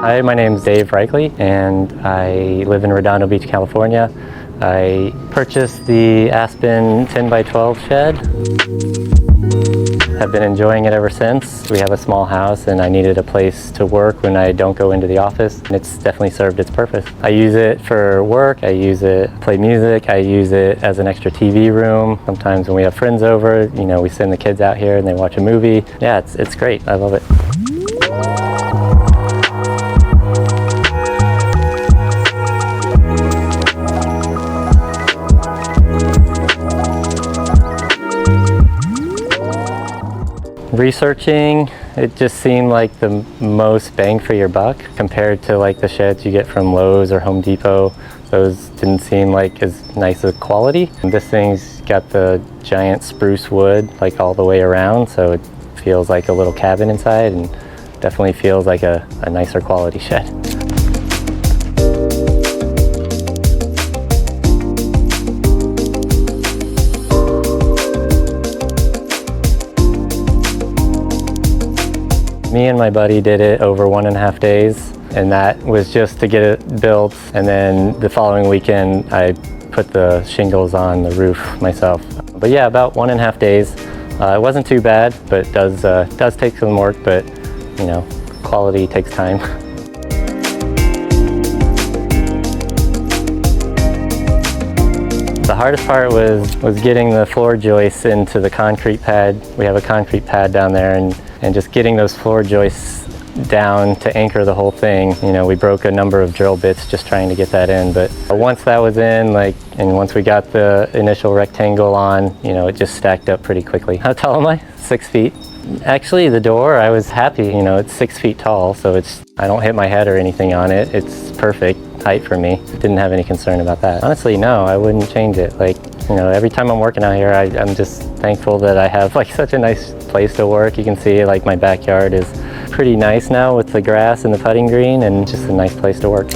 Hi, my name is Dave Reichley and I live in Redondo Beach, California. I purchased the Aspen 10x12 shed. I've been enjoying it ever since. We have a small house and I needed a place to work when I don't go into the office, and it's definitely served its purpose. I use it for work, I use it to play music, I use it as an extra TV room. Sometimes when we have friends over, you know, we send the kids out here and they watch a movie. Yeah, it's great. I love it. Researching, it just seemed like the most bang for your buck compared to like the sheds you get from Lowe's or Home Depot. Those didn't seem like as nice a quality. And this thing's got the giant spruce wood like all the way around, so it feels like a little cabin inside and definitely feels like a nicer quality shed. Me and my buddy did it over 1.5 days, and that was just to get it built. And then the following weekend, I put the shingles on the roof myself. But yeah, about 1.5 days. It wasn't too bad, but it does take some work, but you know, quality takes time. The hardest part was getting the floor joists into the concrete pad. We have a concrete pad down there, and just getting those floor joists down to anchor the whole thing. You know, we broke a number of drill bits just trying to get that in, but once that was in, and once we got the initial rectangle on, you know, it just stacked up pretty quickly. How tall am I? 6 feet. Actually, the door, I was happy, you know, it's 6 feet tall, so I don't hit my head or anything on it. It's perfect height for me. Didn't have any concern about that. Honestly, no, I wouldn't change it. Like, you know, every time I'm working out here, I'm just thankful that I have like such a nice place to work. You can see like my backyard is pretty nice now with the grass and the putting green, and just a nice place to work.